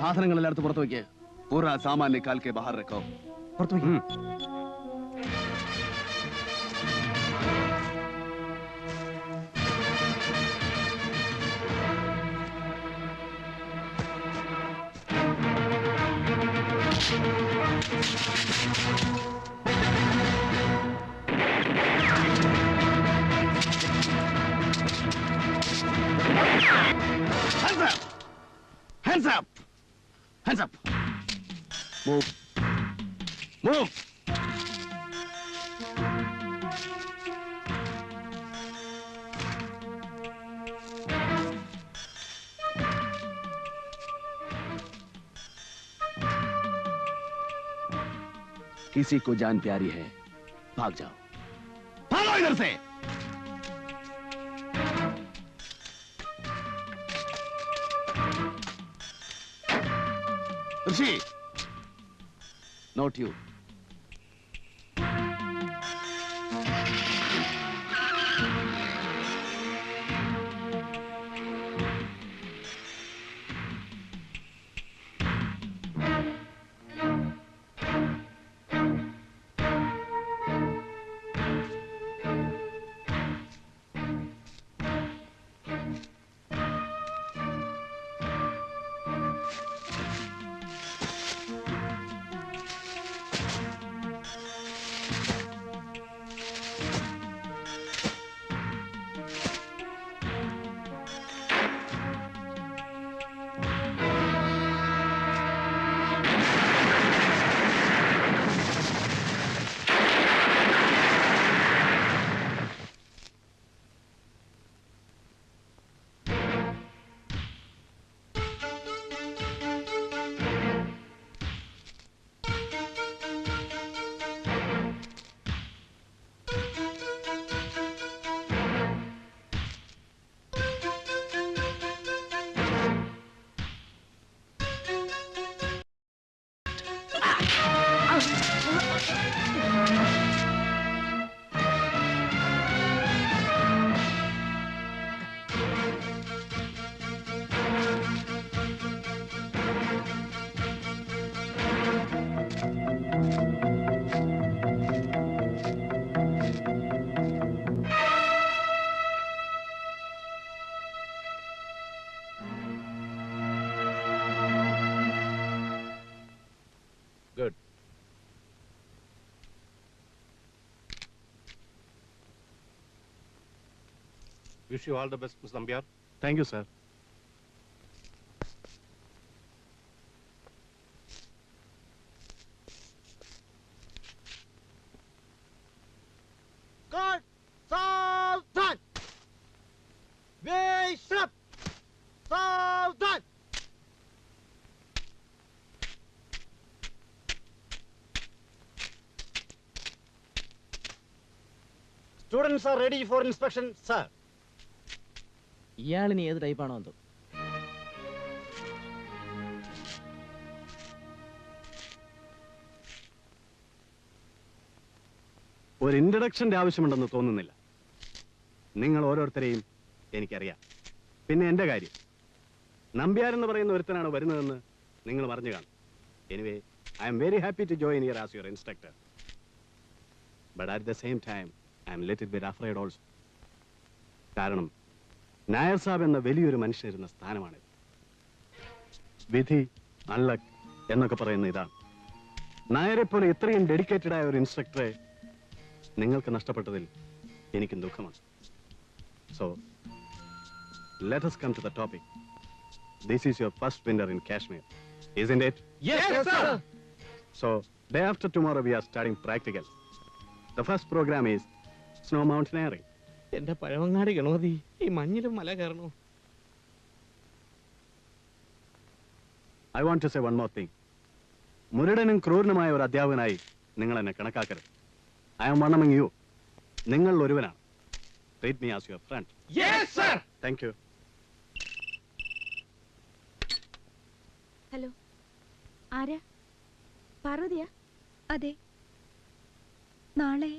സാധനങ്ങളെല്ലാം പുറത്തു വയ്ക്ക്. പൂരാ സാമാൻ നിക്കാൽ കെ ബാഹർ രഖോ. പുറത്തു വയ്ക്ക്. Hands up! Hands up! Hands up! Move! Move! किसी को जान प्यारी है, भाग जाओ, भागो इधर से। Rishi, note you. Good. Wish you all the best, Mr. Nambiar. Thank you, sir. Guard! Southern! Bishop! Southern! Students are ready for inspection, sir. ഇയാളിനി ഏത് ടൈപ്പാണോ എന്തോ. ഒരു ഇൻട്രഡക്ഷന്റെ ആവശ്യമുണ്ടെന്ന് തോന്നുന്നില്ല. നിങ്ങൾ ഓരോരുത്തരെയും എനിക്കറിയാം. പിന്നെ എന്റെ കാര്യം, നമ്പ്യാർ എന്ന് പറയുന്ന ഒരുത്തനാണ് വരുന്നതെന്ന് നിങ്ങൾ അറിഞ്ഞു കാണും. Anyway, I am very happy to join here as your instructor. But at the same time I am little bit afraid also. കാരണം നായർ സാബ് എന്ന വലിയൊരു മനുഷ്യനിരുന്ന സ്ഥാനമാണിത്. വിധി, അൺലക്ക് എന്നൊക്കെ പറയുന്ന ഇതാണ്. നായരെ പോലെ ഇത്രയും ഡെഡിക്കേറ്റഡ് ആയ ഒരു ഇൻസ്ട്രക്ടറെ നിങ്ങൾക്ക് നഷ്ടപ്പെട്ടതിൽ എനിക്കും ദുഃഖമാണ്. So let us come to the topic. This is your first winter in Kashmir, isn't it? Yes, sir. So day after tomorrow we are starting practical. The first program is snow mountaineering. എന്റെ പഴവങ്ങാടി ഗണപതി, ഈ മഞ്ഞിലും മല കയറണോ? I want to say one more thing. മുരടനും ക്രൂരനുമായ ഒരു അധ്യാപകനായി നിങ്ങൾ എന്നെ കണക്കാക്കരുത്. I am one among you. നിങ്ങൾ ഒരുവനാണ്. Treat me as your friend. Yes, sir. Thank you. Hello, ആരാ? പാർവതിയാ? അതെ, നാളെ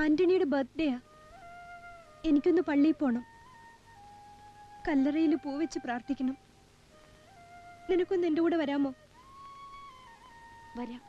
ആന്റണിയുടെ ബർത്ത്ഡേയാ. എനിക്കൊന്ന് പള്ളിയിൽ പോണം. കല്ലറയിൽ പൂവെച്ച് പ്രാർത്ഥിക്കണം. നിനക്കൊന്ന് എൻ്റെ കൂടെ വരാമോ? വരാം.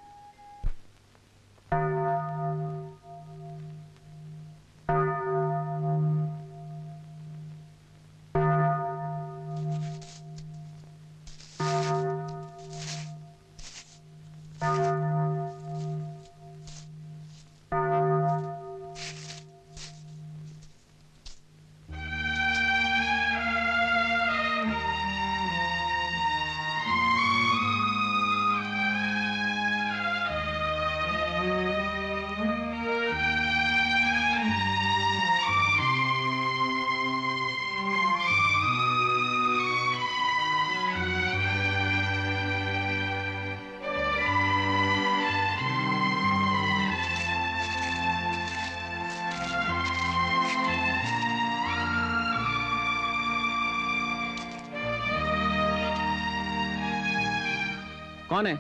कौन है?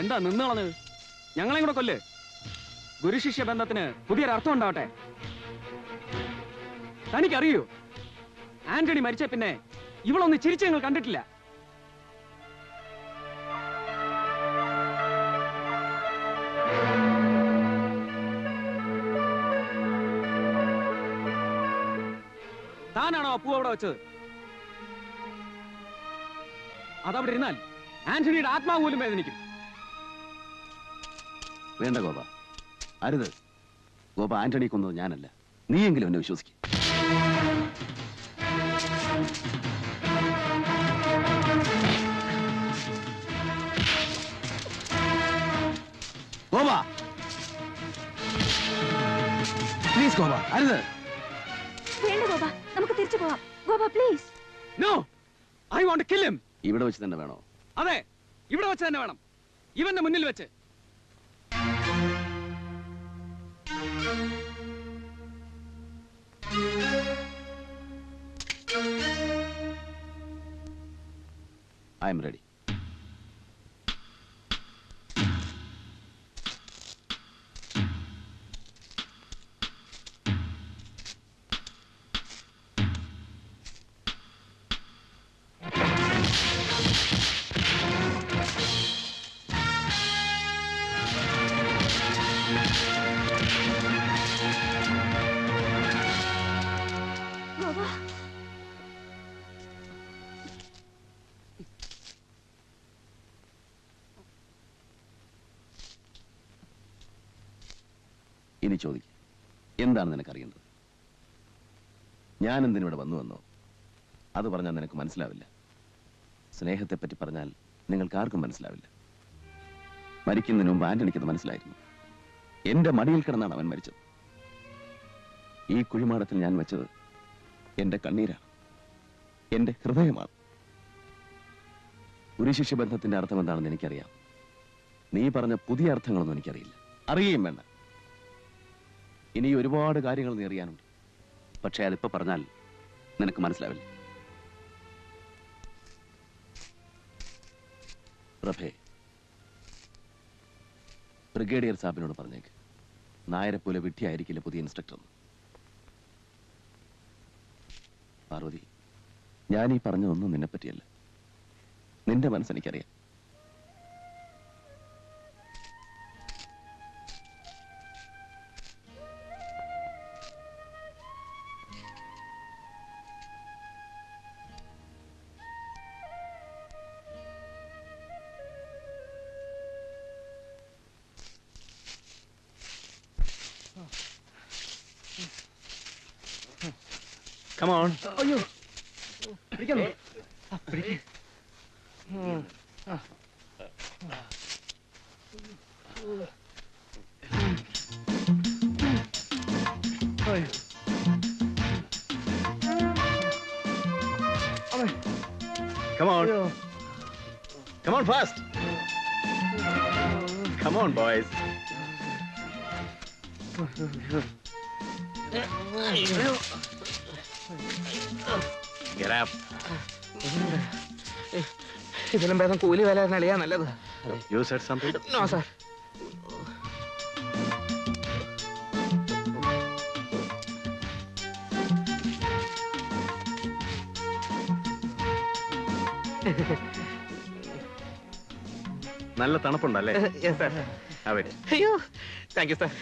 എന്താ നിന്ന് കളഞ്ഞത്? ഞങ്ങളെയും കൂടെ കൊല്ല്. ഗുരുശിഷ്യ ബന്ധത്തിന് പുതിയൊരർത്ഥം ഉണ്ടാവട്ടെ. തനിക്കറിയോ, ആന്റണി മരിച്ച പിന്നെ ഇവളൊന്ന് ചിരിച്ച് ഞങ്ങൾ കണ്ടിട്ടില്ല. താനാണോ പൂ അവിടെ വെച്ചത്? അതവിടെ ഇരുന്നാൽ ആന്റണിയുടെ ആത്മാവ് പോലും വേദനിക്കും. വേണ്ട ഗോപ, അരുത്. ഗോപ, ആന്റണി കൊന്നത് ഞാനല്ല. നീയെങ്കിലും എന്നെ വിശ്വസിക്കും. ഗോപ, പ്ലീസ് ഗോപ, അരുത്. വേണ്ട ഗോപ, നമുക്ക് തിരിച്ചു പോവാം. Gopa please. No, I want to kill him. ഇവിടെ വെച്ച് തന്നെ വേണോ? അതെ, ഇവിടെ വെച്ച് തന്നെ വേണം. ഇവന്റെ മുന്നിൽ വെച്ച്. I am ready. ഗോപ, ഇനി ചോദിക്കും, എന്താണ് നിനക്കറിയേണ്ടത്? ഞാൻ എന്തിനിവിടെ വന്നുവെന്നോ അത് പറഞ്ഞാൽ നിനക്ക് മനസ്സിലാവില്ല. സ്നേഹത്തെപ്പറ്റി പറഞ്ഞാൽ നിങ്ങൾക്ക് ആർക്കും മനസ്സിലാവില്ല. മരിക്കുന്നതിന് മുമ്പ് ആന്റണിക്കത് മനസ്സിലായിരുന്നു. എന്റെ മടിയിൽ കിടന്നാണ് അവൻ മരിച്ചത്. ഈ കുഴിമാടത്തിൽ ഞാൻ വെച്ചത് എന്റെ കണ്ണീരാണ്, എന്റെ ഹൃദയമാണ്. ഗുരുശിഷ്യ ബന്ധത്തിന്റെ അർത്ഥം എന്താണെന്ന് എനിക്കറിയാം. നീ പറഞ്ഞ പുതിയ അർത്ഥങ്ങളൊന്നും എനിക്കറിയില്ല, അറിയുകയും വേണ്ട. ഇനി ഒരുപാട് കാര്യങ്ങൾ നീ അറിയാനുണ്ട്. പക്ഷെ അതിപ്പോ പറഞ്ഞാൽ നിനക്ക് മനസ്സിലാവില്ല. പ്രഭേ, ബ്രിഗേഡിയർ സാബിനോട് പറഞ്ഞേക്ക്, നായരെ പോലെ വിഡ്ഢിയായിരിക്കില്ല പുതിയ ഇൻസ്ട്രക്ടർ. പാർവതി, ഞാൻ ഈ പറഞ്ഞതൊന്നും നിന്നെ പറ്റിയല്ല. നിന്റെ മനസ്സെനിക്കറിയാം. Come on. അയ്യോ, പിടിക്കുന്നു. പിടിക്ക്. അയ്യോ. Come on. Come on fast. Come on, boys. Get up. ഇതിലും ഭേദം കൂലി വില നളിയാ നല്ലത്. You said something? No sir. നല്ല തണുപ്പുണ്ടല്ലേ? Yes sir. Have it. അയ്യോ thank you sir.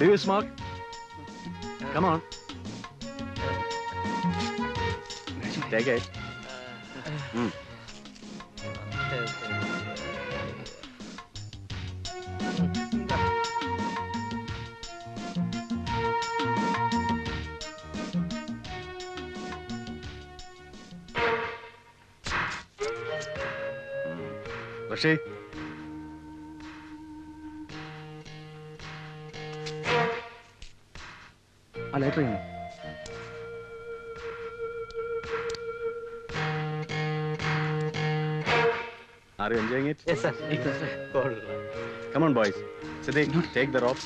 Do you smoke? Come on. Take it. Rishi. ആ letter Are you enjoying it? Yes sir. Come on, boys. Siddiq, take the rope.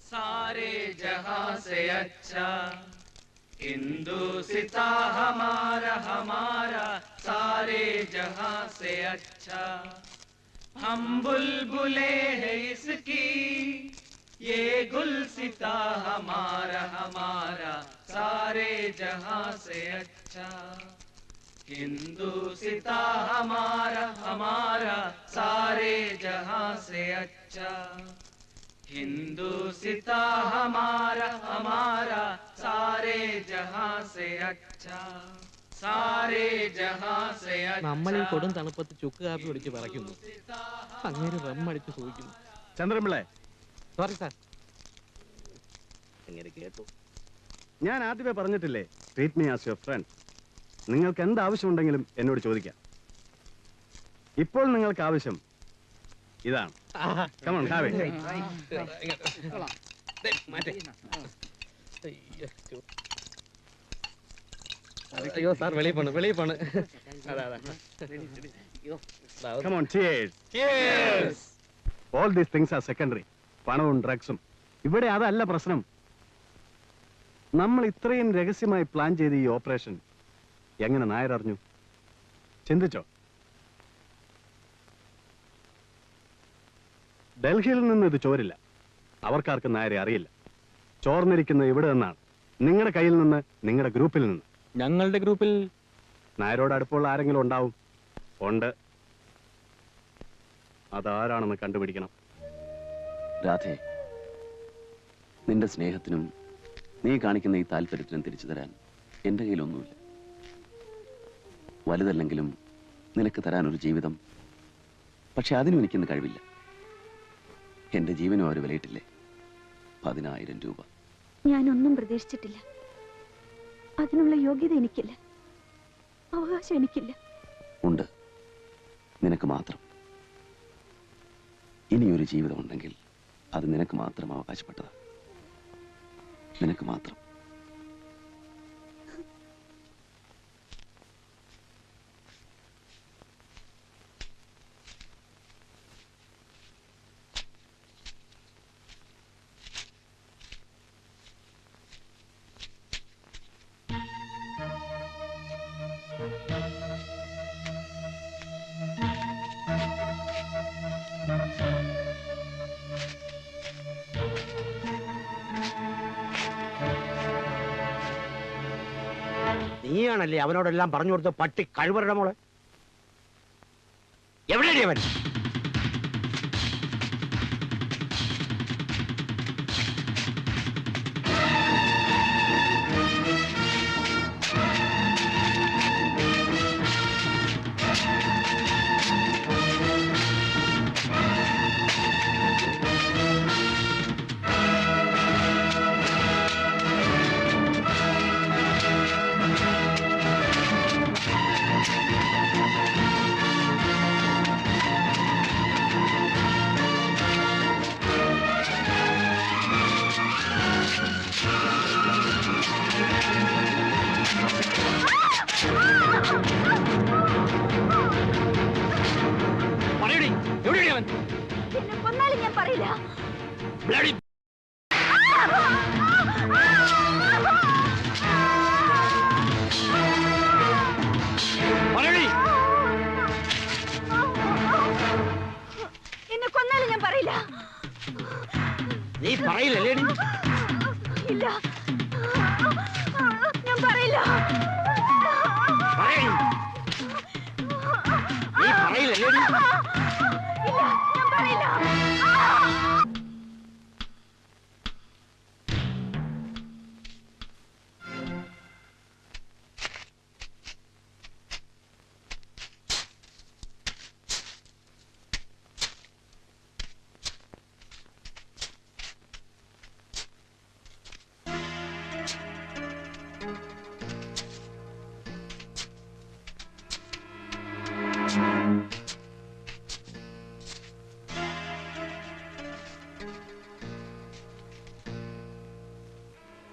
सारे जहां से अच्छा हिंदुस्ता हमारा हमारा सारे जहां से अच्छा हम बुलबुले हैं इसकी ये गुलसिता हमारा हमारा सारे जहां से अच्छा हिंदुस्ता हमारा हमारा सारे जहां से अच्छा हिंदुस्ता हमारा हमारा सारे जहां से अच्छा सारे जहां से നമ്മൾ ഈ കൊടും തണുപ്പത്ത് ചുക്ക് കാപ്പി പിടിച്ച് പറയ്ക്കുന്നു. അങ്ങനെ റമ്മടിച്ച് സൂഹിക്കുന്നു. ചന്ദ്രൻപിള്ളേ, സോറി സാർ. എങ്ങനെ കേട്ടു? ഞാൻ ആദ്യമേ പറഞ്ഞിട്ടില്ലേ, treat me as your friend. നിങ്ങൾക്ക് എന്ത് ആവശ്യമുണ്ടെങ്കിലും എന്നോട് ചോദിക്കാം. ഇപ്പോൾ നിങ്ങൾക്ക് ആവശ്യം ഇതാണ്. Come on, have it. അയ്യോ സാർ വെളിയിൽ പോണ് വെളിയിൽ പോണ്. Come on, cheers. Cheers. All these things are secondary. പണവും ഡ്രഗ്സും ഇവിടെ അതല്ല പ്രശ്നം. നമ്മൾ ഇത്രയും രഹസ്യമായി പ്ലാൻ ചെയ്ത ഈ ഓപ്പറേഷൻ എങ്ങനെ നായർ അറിഞ്ഞു? ചിന്തിച്ചോ? ഡൽഹിയിൽ നിന്ന് ഇത് ചോരില്ല. അവർക്കാർക്കും നായരെ അറിയില്ല. ചോർന്നിരിക്കുന്നത് ഇവിടെ നിന്നാണ്, നിങ്ങളുടെ കയ്യിൽ നിന്ന്, നിങ്ങളുടെ ഗ്രൂപ്പിൽ നിന്ന്. ഞങ്ങളുടെ ഗ്രൂപ്പിൽ നായരോട് അടുപ്പമുള്ള ആരെങ്കിലും ഉണ്ടാവും. ഉണ്ട്. അതാരാണെന്ന് കണ്ടുപിടിക്കണം. രാധേ, നിന്റെ സ്നേഹത്തിനും നീ കാണിക്കുന്ന ഈ താല്പര്യത്തിനും തിരിച്ചു തരാൻ എൻ്റെ കയ്യിലൊന്നുമില്ല. വലുതല്ലെങ്കിലും നിനക്ക് തരാനൊരു ജീവിതം, പക്ഷെ അതിനും എനിക്കിന്ന് കഴിവില്ല. എൻ്റെ ജീവനും അവർ വിലയിട്ടില്ലേ? 10,000 രൂപ. ഞാനൊന്നും പ്രതീക്ഷിച്ചിട്ടില്ല. അതിനുള്ള യോഗ്യത എനിക്കില്ല, അവകാശം എനിക്കില്ല. ഉണ്ട്, നിനക്ക് മാത്രം. ഇനിയൊരു ജീവിതമുണ്ടെങ്കിൽ അത് നിനക്ക് മാത്രം അവകാശപ്പെട്ടതാണ്. നിനക്ക് മാത്രം. നീയാണല്ലേ അവനോടെല്ലാം പറഞ്ഞു കൊടുത്ത പട്ടി കഴിവരുടെ മോളെ? എവിടെയാണ് അവൻ? പറയില്ലല്ലേ ഇല്ല, ഞാൻ പറയില്ല. നീ പറയില്ലല്ലേ ഇല്ല, ഞാൻ പറയില്ല.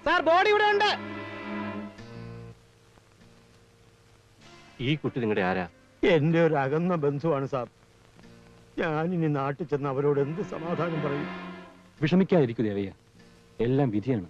സാർ ബോഡി ഇവിടെ ഉണ്ട്. ഈ കുട്ടി നിങ്ങളുടെ ആരാ? എന്റെ ഒരു അകന്ന ബന്ധുവാണ് സാർ. ഞാനിനി നാട്ടിൽ ചെന്ന് അവരോട് എന്ത് സമാധാനം പറയും? വിഷമിക്കാതിരിക്കൂ ദേവയ്യ, എല്ലാം വിധിയാണ്.